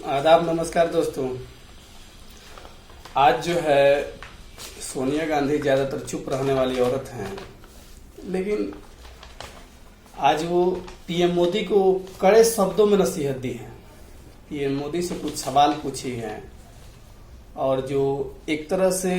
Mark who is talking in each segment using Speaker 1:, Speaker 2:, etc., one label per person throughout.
Speaker 1: आदाब, नमस्कार दोस्तों। आज जो है सोनिया गांधी ज़्यादातर चुप रहने वाली औरत हैं, लेकिन आज वो पीएम मोदी को कड़े शब्दों में नसीहत दी है। पीएम मोदी से कुछ सवाल पूछी हैं और जो एक तरह से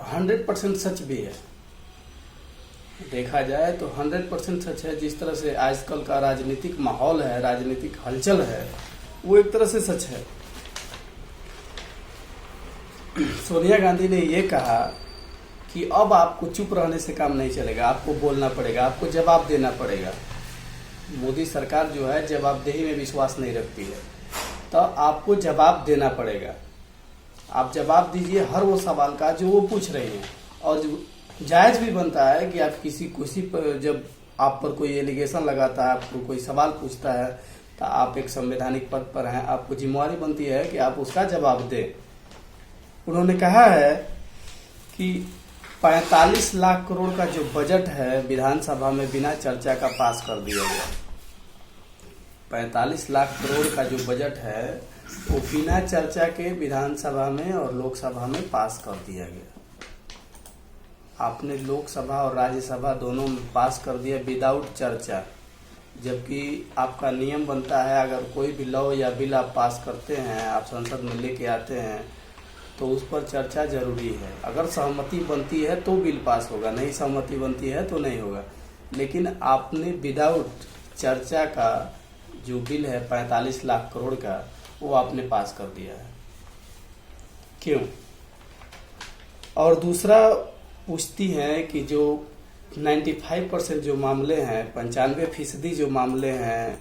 Speaker 1: 100% सच भी है। देखा जाए तो 100% सच है। जिस तरह से आजकल का राजनीतिक माहौल है, राजनीतिक हलचल है, वो एक तरह से सच है। सोनिया गांधी ने ये कहा कि अब आपको चुप रहने से काम नहीं चलेगा, आपको बोलना पड़ेगा, आपको जवाब देना पड़ेगा। मोदी सरकार जो है जवाबदेही में विश्वास नहीं रखती है, तो आपको जवाब देना पड़ेगा। आप जवाब दीजिए हर वो सवाल का जो वो पूछ रहे हैं। और जायज भी बनता है कि आप किसी पर जब आप पर कोई एलिगेशन लगाता है, आपको कोई सवाल पूछता है, तो आप एक संवैधानिक पद पर हैं, आपको जिम्मेवारी बनती है कि आप उसका जवाब दें। उन्होंने कहा है कि 45 लाख करोड़ का जो बजट है विधानसभा में बिना चर्चा का पास कर दिया गया। 45 लाख करोड़ का जो बजट है वो बिना चर्चा के विधानसभा में और लोकसभा में पास कर दिया गया। आपने लोकसभा और राज्यसभा दोनों में पास कर दिया विदाउट चर्चा, जबकि आपका नियम बनता है अगर कोई भी लॉ या बिल आप पास करते हैं, आप संसद में लेके आते हैं, तो उस पर चर्चा जरूरी है। अगर सहमति बनती है तो बिल पास होगा, नहीं सहमति बनती है तो नहीं होगा। लेकिन आपने विदाउट चर्चा का जो बिल है 45 लाख करोड़ का, वो आपने पास कर दिया है। क्यों? और दूसरा पूछती हैं कि जो 95% जो मामले हैं, 95% जो मामले हैं,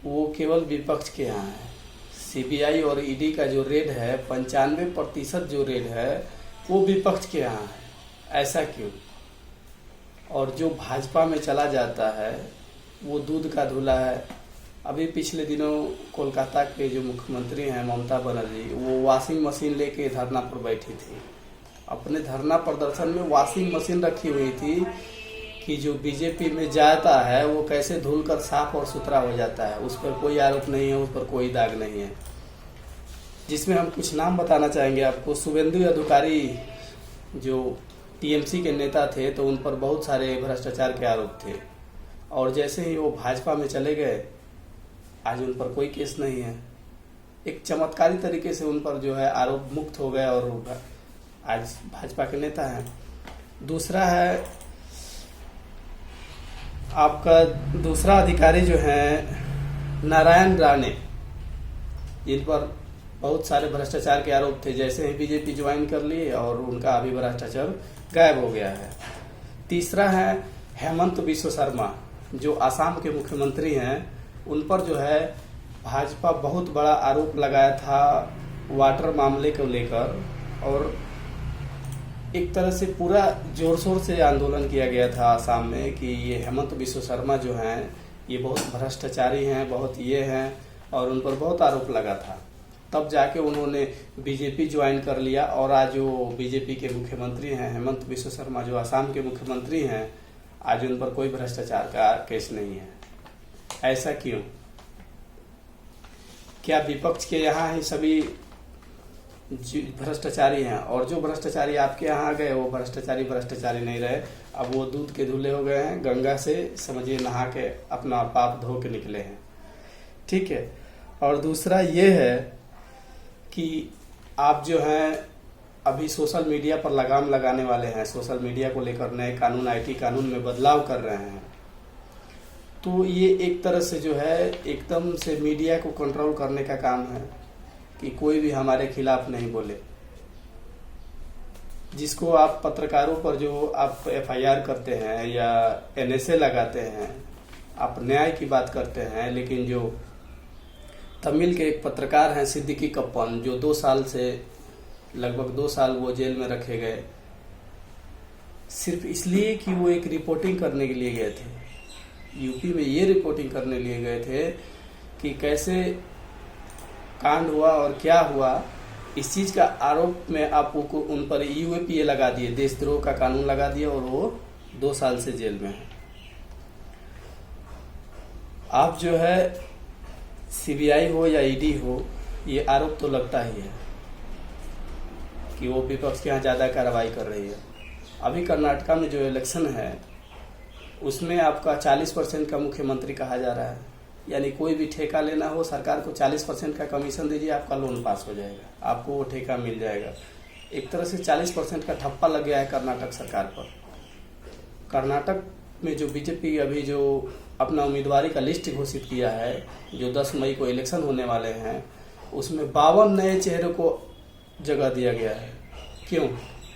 Speaker 1: वो केवल विपक्ष के यहाँ है। सीबीआई और ईडी का जो रेड है, 95% जो रेड है वो विपक्ष के यहाँ है। ऐसा क्यों? और जो भाजपा में चला जाता है वो दूध का धुला है। अभी पिछले दिनों कोलकाता के जो मुख्यमंत्री हैं ममता बनर्जी, वो वॉशिंग मशीन लेके धरना पर बैठी थी। अपने धरना प्रदर्शन में वॉशिंग मशीन रखी हुई थी कि जो बीजेपी में जाता है वो कैसे धुलकर साफ और सुथरा हो जाता है। उस पर कोई आरोप नहीं है, उस पर कोई दाग नहीं है। जिसमें हम कुछ नाम बताना चाहेंगे आपको। शुभेंदु अधिकारी जो टीएमसी के नेता थे, तो उन पर बहुत सारे भ्रष्टाचार के आरोप थे, और जैसे ही वो भाजपा में चले गए, आज उन पर कोई केस नहीं है। एक चमत्कारी तरीके से उन पर जो है आरोप मुक्त हो गए और आज भाजपा के नेता हैं। दूसरा है आपका दूसरा अधिकारी जो है नारायण राणे, जिन पर बहुत सारे भ्रष्टाचार के आरोप थे। जैसे ही बीजेपी ज्वाइन कर लिए और उनका अभी भ्रष्टाचार गायब हो गया है। तीसरा है हेमंत बिश्व शर्मा, जो आसाम के मुख्यमंत्री हैं। उन पर जो है भाजपा बहुत बड़ा आरोप लगाया था वाटर मामले को लेकर, और एक तरह से पूरा जोर शोर से आंदोलन किया गया था आसाम में कि ये हेमंत बिश्व शर्मा जो हैं ये बहुत भ्रष्टाचारी हैं, बहुत ये हैं, और उन पर बहुत आरोप लगा था। तब जाके उन्होंने बीजेपी ज्वाइन कर लिया, और आज जो बीजेपी के मुख्यमंत्री हैं हेमंत बिश्व शर्मा, जो आसाम के मुख्यमंत्री हैं, आज उन पर कोई भ्रष्टाचार का केस नहीं है। ऐसा क्यों? क्या विपक्ष के यहाँ ही सभी भ्रष्टाचारी हैं, और जो भ्रष्टाचारी आपके यहाँ आ गए वो भ्रष्टाचारी नहीं रहे। अब वो दूध के धुले हो गए हैं, गंगा से समझिए नहा के अपना पाप धो के निकले हैं। ठीक है। और दूसरा ये है कि आप जो हैं अभी सोशल मीडिया पर लगाम लगाने वाले हैं, सोशल मीडिया को लेकर नए कानून, आईटी कानून में बदलाव कर रहे हैं। तो ये एक तरह से जो है एकदम से मीडिया को कंट्रोल करने का काम है कि कोई भी हमारे खिलाफ नहीं बोले। जिसको आप पत्रकारों पर जो आप एफआईआर करते हैं या एनएसए लगाते हैं, आप न्याय की बात करते हैं, लेकिन जो तमिल के एक पत्रकार हैं सिद्दीकी कप्पन, जो 2 साल से लगभग 2 साल वो जेल में रखे गए, सिर्फ इसलिए कि वो एक रिपोर्टिंग करने के लिए गए थे। यूपी में ये रिपोर्टिंग करने लिए गए थे कि कैसे कांड हुआ और क्या हुआ। इस चीज का आरोप में आप उन पर यूएपीए लगा दिए, देशद्रोह का कानून लगा दिया, और वो 2 साल से जेल में है। आप जो है सीबीआई हो या ईडी हो, ये आरोप तो लगता ही है कि वो विपक्ष के यहाँ ज़्यादा कार्रवाई कर रही है। अभी कर्नाटका में जो इलेक्शन है उसमें आपका 40% का मुख्यमंत्री कहा जा रहा है, यानी कोई भी ठेका लेना हो सरकार को 40% का कमीशन दीजिए, आपका लोन पास हो जाएगा, आपको वो ठेका मिल जाएगा। एक तरह से 40% का ठप्पा लग गया है कर्नाटक सरकार पर। कर्नाटक में जो बीजेपी अभी जो अपना उम्मीदवारी का लिस्ट घोषित किया है, जो 10 मई को इलेक्शन होने वाले हैं, उसमें 52 नए चेहरों को जगह दिया गया है। क्यों?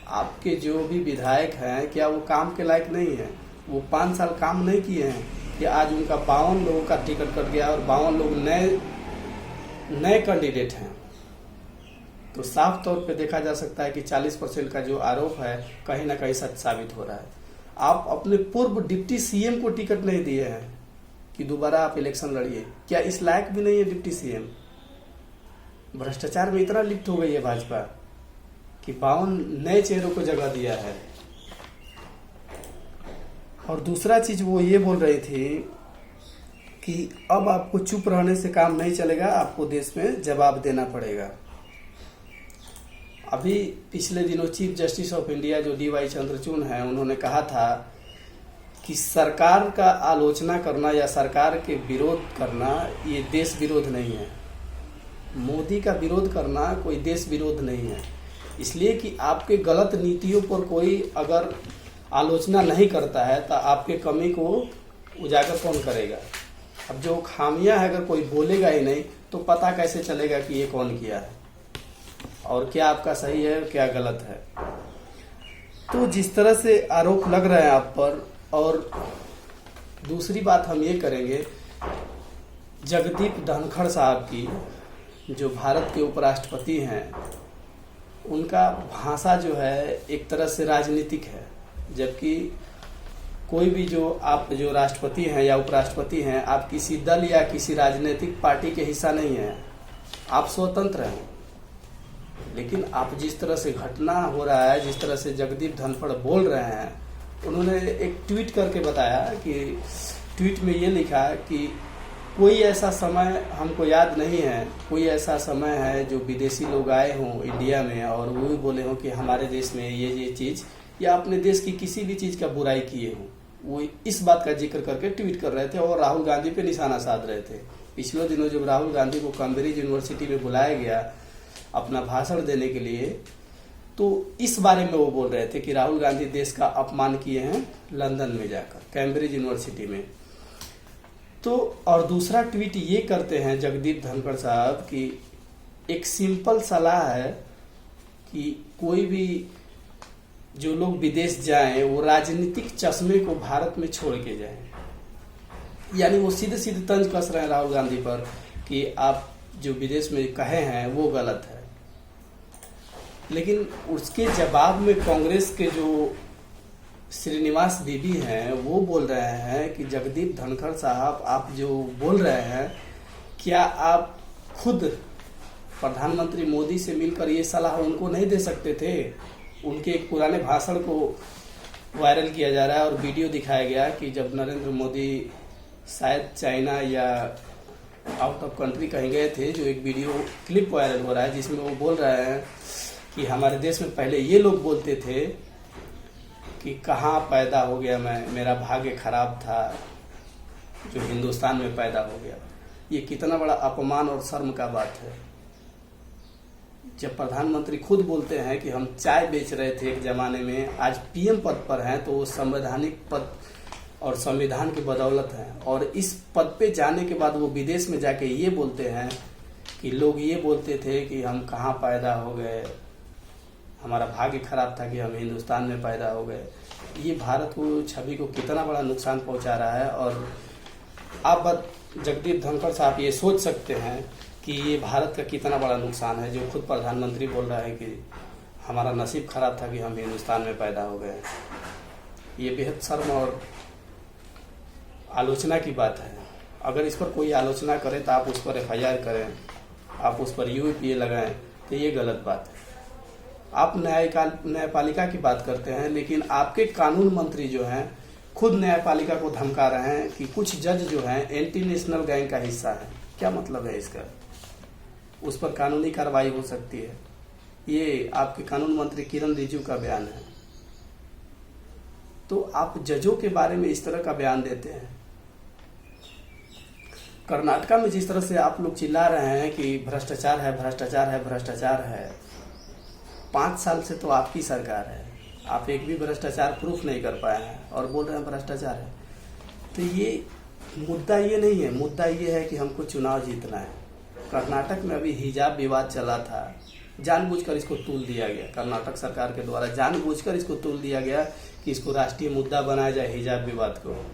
Speaker 1: आपके जो भी विधायक हैं क्या वो काम के लायक नहीं है? वो 5 साल काम नहीं किए हैं कि आज उनका 52 लोगों का टिकट कट गया और 52 लोग नए कैंडिडेट हैं। तो साफ तौर पे देखा जा सकता है कि 40% का जो आरोप है कहीं ना कहीं सच साबित हो रहा है। आप अपने पूर्व डिप्टी सीएम को टिकट नहीं दिए हैं कि दोबारा आप इलेक्शन लड़िए। क्या इस लायक भी नहीं है डिप्टी सीएम? भ्रष्टाचार में इतना लिप्त हो गई है भाजपा कि 52 नए चेहरों को जगह दिया है। और दूसरा चीज वो ये बोल रही थी कि अब आपको चुप रहने से काम नहीं चलेगा, आपको देश में जवाब देना पड़ेगा। अभी पिछले दिनों चीफ जस्टिस ऑफ इंडिया जो DY चंद्रचूड़ हैं, उन्होंने कहा था कि सरकार का आलोचना करना या सरकार के विरोध करना ये देश विरोध नहीं है। मोदी का विरोध करना कोई देश विरोध नहीं है, इसलिए कि आपके गलत नीतियों पर कोई अगर आलोचना नहीं करता है तो आपके कमी को उजागर कौन करेगा? अब जो खामियां है अगर कोई बोलेगा ही नहीं तो पता कैसे चलेगा कि ये कौन किया है और क्या आपका सही है और क्या गलत है? तो जिस तरह से आरोप लग रहे हैं आप पर, और दूसरी बात हम ये करेंगे, जगदीप धनखड़ साहब की जो भारत के उपराष्ट्रपति हैं, उनका भाषा जो है एक तरह से राजनीतिक है, जबकि कोई भी जो आप जो राष्ट्रपति हैं या उपराष्ट्रपति हैं, आप किसी दल या किसी राजनीतिक पार्टी के हिस्सा नहीं हैं, आप स्वतंत्र हैं। लेकिन आप जिस तरह से घटना हो रहा है, जिस तरह से जगदीप धनखड़ बोल रहे हैं, उन्होंने एक ट्वीट करके बताया कि ट्वीट में ये लिखा कि कोई ऐसा समय हमको याद नहीं है, कोई ऐसा समय है जो विदेशी लोग आए हों इंडिया में और वो भी बोले हों कि हमारे देश में ये चीज़ या अपने देश की किसी भी चीज़ का बुराई किए हों। वो इस बात का जिक्र करके ट्वीट कर रहे थे और राहुल गांधी पे निशाना साध रहे थे। पिछले दिनों जब राहुल गांधी को कैम्ब्रिज यूनिवर्सिटी में बुलाया गया अपना भाषण देने के लिए, तो इस बारे में वो बोल रहे थे कि राहुल गांधी देश का अपमान किए हैं लंदन में जाकर, कैम्ब्रिज यूनिवर्सिटी में। तो और दूसरा ट्वीट ये करते हैं जगदीप धनखड़ साहब कि एक सिंपल सलाह है कि कोई भी जो लोग विदेश जाएं वो राजनीतिक चश्मे को भारत में छोड़ के जाएं। यानी वो सीधे सीधे तंज कस रहे हैं राहुल गांधी पर कि आप जो विदेश में कहे हैं वो गलत है। लेकिन उसके जवाब में कांग्रेस के जो श्रीनिवास बीबी हैं वो बोल रहे हैं कि जगदीप धनखड़ साहब आप जो बोल रहे हैं, क्या आप खुद प्रधानमंत्री मोदी से मिलकर ये सलाह उनको नहीं दे सकते थे? उनके एक पुराने भाषण को वायरल किया जा रहा है और वीडियो दिखाया गया कि जब नरेंद्र मोदी शायद चाइना या आउट ऑफ कंट्री कहीं गए थे, जो एक वीडियो क्लिप वायरल हो रहा है जिसमें वो बोल रहे हैं कि हमारे देश में पहले ये लोग बोलते थे कि कहाँ पैदा हो गया मैं, मेरा भाग्य खराब था जो हिंदुस्तान में पैदा हो गया। ये कितना बड़ा अपमान और शर्म का बात है जब प्रधानमंत्री खुद बोलते हैं कि हम चाय बेच रहे थे एक जमाने में, आज पीएम पद पर हैं तो वो संवैधानिक पद और संविधान की बदौलत है। और इस पद पे जाने के बाद वो विदेश में जाके ये बोलते हैं कि लोग ये बोलते थे कि हम कहाँ पैदा हो गए, हमारा भाग्य खराब था कि हम हिंदुस्तान में पैदा हो गए। ये भारत को छवि को कितना बड़ा नुकसान पहुंचा रहा है। और आप जगदीप धनखड़ साहब ये सोच सकते हैं कि ये भारत का कितना बड़ा नुकसान है, जो खुद प्रधानमंत्री बोल रहा है कि हमारा नसीब खराब था कि हम हिंदुस्तान में पैदा हो गए। ये बेहद शर्म और आलोचना की बात है। अगर इस पर कोई आलोचना करे तो आप उस पर FIR करें, आप उस पर UAPA लगाएं, तो ये गलत बात है। आप न्यायपालिका की बात करते हैं, लेकिन आपके कानून मंत्री जो हैं खुद न्यायपालिका को धमका रहे हैं कि कुछ जज जो हैं एंटी नेशनल गैंग का हिस्सा है। क्या मतलब है इसका? उस पर कानूनी कार्रवाई हो सकती है। ये आपके कानून मंत्री किरण रिजिजू का बयान है। तो आप जजों के बारे में इस तरह का बयान देते हैं। कर्नाटका में जिस तरह से आप लोग चिल्ला रहे हैं कि भ्रष्टाचार है, भ्रष्टाचार है, भ्रष्टाचार है, 5 साल से तो आपकी सरकार है, आप एक भी भ्रष्टाचार प्रूफ नहीं कर पाए हैं और बोल रहे हैं भ्रष्टाचार है। तो ये मुद्दा ये नहीं है, मुद्दा ये है कि हमको चुनाव जीतना है। कर्नाटक में अभी हिजाब विवाद चला था, जानबूझकर इसको तूल दिया गया, कर्नाटक सरकार के द्वारा जानबूझकर इसको तूल दिया गया कि इसको राष्ट्रीय मुद्दा बनाया जाए, हिजाब विवाद को।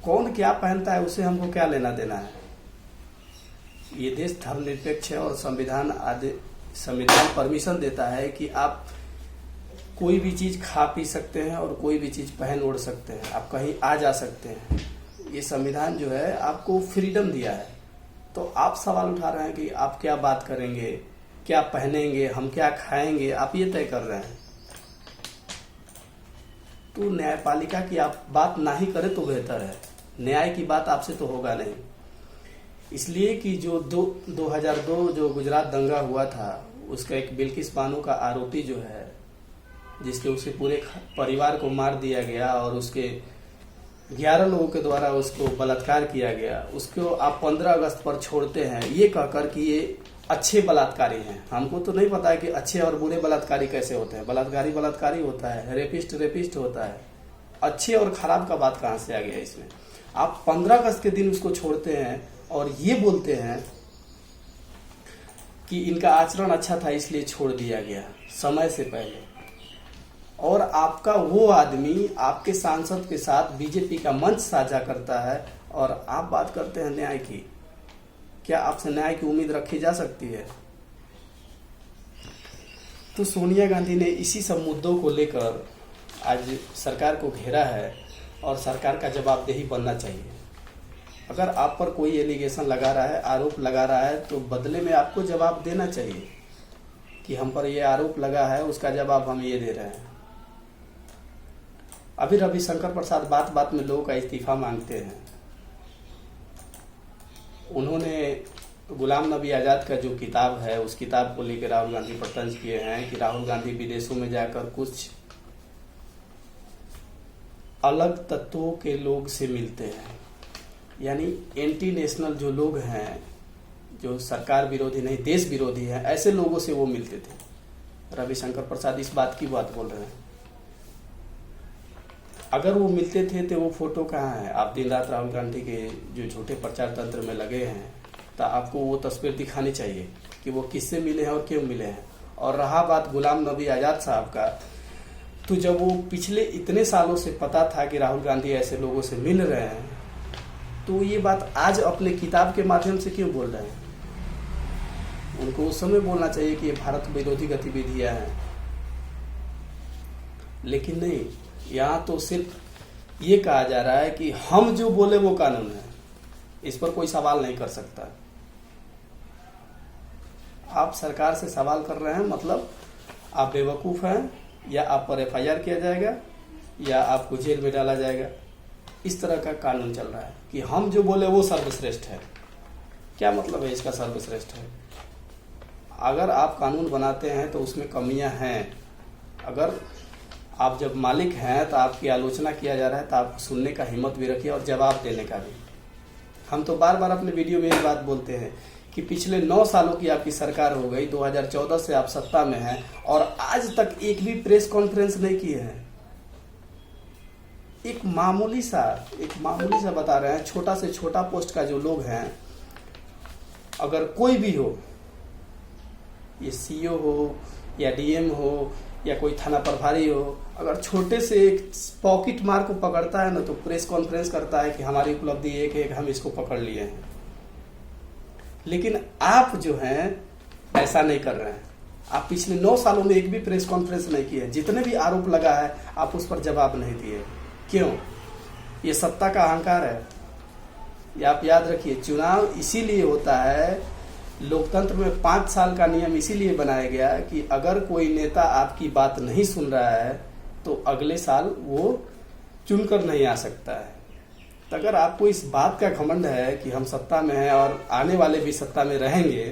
Speaker 1: कौन क्या पहनता है उससे हमको क्या लेना देना है। ये देश धर्मनिरपेक्ष है और संविधान परमिशन देता है कि आप कोई भी चीज खा पी सकते हैं और कोई भी चीज पहन ओढ़ सकते हैं, आप कहीं आ जा सकते हैं। ये संविधान जो है आपको फ्रीडम दिया है। तो आप सवाल उठा रहे हैं कि आप क्या बात करेंगे, क्या पहनेंगे, हम क्या खाएंगे, आप ये तय कर रहे हैं। तो न्यायपालिका की आप बात ना ही करें तो बेहतर है। न्याय की बात आपसे तो होगा नहीं, इसलिए कि जो 2002 जो गुजरात दंगा हुआ था, उसका एक बिल्किस बानो का आरोपी जो है, जिसके उसके पूरे परिवार को मार दिया गया और उसके 11 लोगों के द्वारा उसको बलात्कार किया गया, उसको आप 15 अगस्त पर छोड़ते हैं ये कहकर कि ये अच्छे बलात्कारी हैं। हमको तो नहीं पता है कि अच्छे और बुरे बलात्कारी कैसे होते हैं। बलात्कारी बलात्कारी होता है, रेपिस्ट रेपिस्ट होता है। अच्छे और खराब का बात कहाँ से आ गया इसमें। आप 15 अगस्त के दिन उसको छोड़ते हैं और ये बोलते हैं कि इनका आचरण अच्छा था इसलिए छोड़ दिया गया समय से पहले। और आपका वो आदमी आपके सांसद के साथ बीजेपी का मंच साझा करता है और आप बात करते हैं न्याय की। क्या आपसे न्याय की उम्मीद रखी जा सकती है? तो सोनिया गांधी ने इसी सब मुद्दों को लेकर आज सरकार को घेरा है और सरकार का जवाबदेही बनना चाहिए। अगर आप पर कोई एलिगेशन लगा रहा है, आरोप लगा रहा है, तो बदले में आपको जवाब देना चाहिए कि हम पर ये आरोप लगा है, उसका जवाब हम ये दे रहे हैं। अभी रविशंकर प्रसाद बात बात में लोगों का इस्तीफा मांगते हैं। उन्होंने गुलाम नबी आजाद का जो किताब है, उस किताब को लेकर राहुल गांधी पर तंज किए हैं कि राहुल गांधी विदेशों में जाकर कुछ अलग तत्वों के लोग से मिलते हैं, यानी एंटी नेशनल जो लोग हैं, जो सरकार विरोधी नहीं देश विरोधी है, ऐसे लोगों से वो मिलते थे। रविशंकर प्रसाद इस बात की बात बोल रहे हैं। अगर वो मिलते थे तो वो फोटो कहाँ है? आप दिन रात राहुल गांधी के जो झूठे प्रचार तंत्र में लगे हैं, तो आपको वो तस्वीर दिखानी चाहिए कि वो किससे मिले हैं और क्यों मिले हैं। और रहा बात गुलाम नबी आजाद साहब का, तो जब वो पिछले इतने सालों से पता था कि राहुल गांधी ऐसे लोगों से मिल रहे हैं, तो ये बात आज अपने किताब के माध्यम से क्यों बोल रहे हैं? उनको उस समय बोलना चाहिए कि ये भारत विरोधी गतिविधियां हैं, लेकिन नहीं। यहाँ तो सिर्फ ये कहा जा रहा है कि हम जो बोले वो कानून है, इस पर कोई सवाल नहीं कर सकता। आप सरकार से सवाल कर रहे हैं, मतलब आप बेवकूफ हैं, या आप पर FIR किया जाएगा या आपको जेल में डाला जाएगा। इस तरह का कानून चल रहा है कि हम जो बोले वो सर्वश्रेष्ठ है। क्या मतलब है इसका सर्वश्रेष्ठ है? अगर आप कानून बनाते हैं तो उसमें कमियां हैं। अगर आप जब मालिक हैं तो आपकी आलोचना किया जा रहा है तो आप सुनने का हिम्मत भी रखिए और जवाब देने का भी। हम तो बार बार अपने वीडियो में ये बात बोलते हैं कि पिछले 9 सालों की आपकी सरकार हो गई, 2014 से आप सत्ता में हैं और आज तक एक भी प्रेस कॉन्फ्रेंस नहीं की है। एक मामूली सा बता रहे हैं, छोटा से छोटा पोस्ट का जो लोग हैं, अगर कोई भी हो, ये CO हो या DM हो या कोई थाना प्रभारी हो, अगर छोटे से एक पॉकेट मार को पकड़ता है ना, तो प्रेस कॉन्फ्रेंस करता है कि हमारी उपलब्धि एक हम इसको पकड़ लिए हैं। लेकिन आप जो हैं ऐसा नहीं कर रहे हैं। आप पिछले 9 सालों में एक भी प्रेस कॉन्फ्रेंस नहीं की है। जितने भी आरोप लगा है आप उस पर जवाब नहीं दिए। क्यों? ये सत्ता का अहंकार है। ये आप याद रखिए। चुनाव इसीलिए होता है, लोकतंत्र में 5 साल का नियम इसीलिए बनाया गया कि अगर कोई नेता आपकी बात नहीं सुन रहा है तो अगले साल वो चुनकर नहीं आ सकता है। तो अगर आपको इस बात का घमंड है कि हम सत्ता में हैं और आने वाले भी सत्ता में रहेंगे,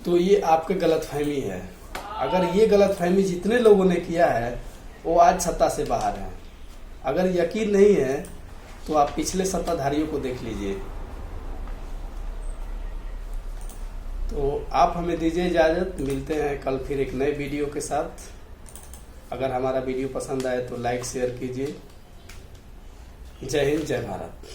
Speaker 1: तो ये आपकी गलतफहमी है। अगर ये गलतफहमी जितने लोगों ने किया है वो आज सत्ता से बाहर हैं। अगर यकीन नहीं है तो आप पिछले सत्ताधारियों को देख लीजिए। तो आप हमें दीजिए इजाज़त, मिलते हैं कल फिर एक नए वीडियो के साथ। अगर हमारा वीडियो पसंद आए तो लाइक शेयर कीजिए। जय हिंद, जय भारत।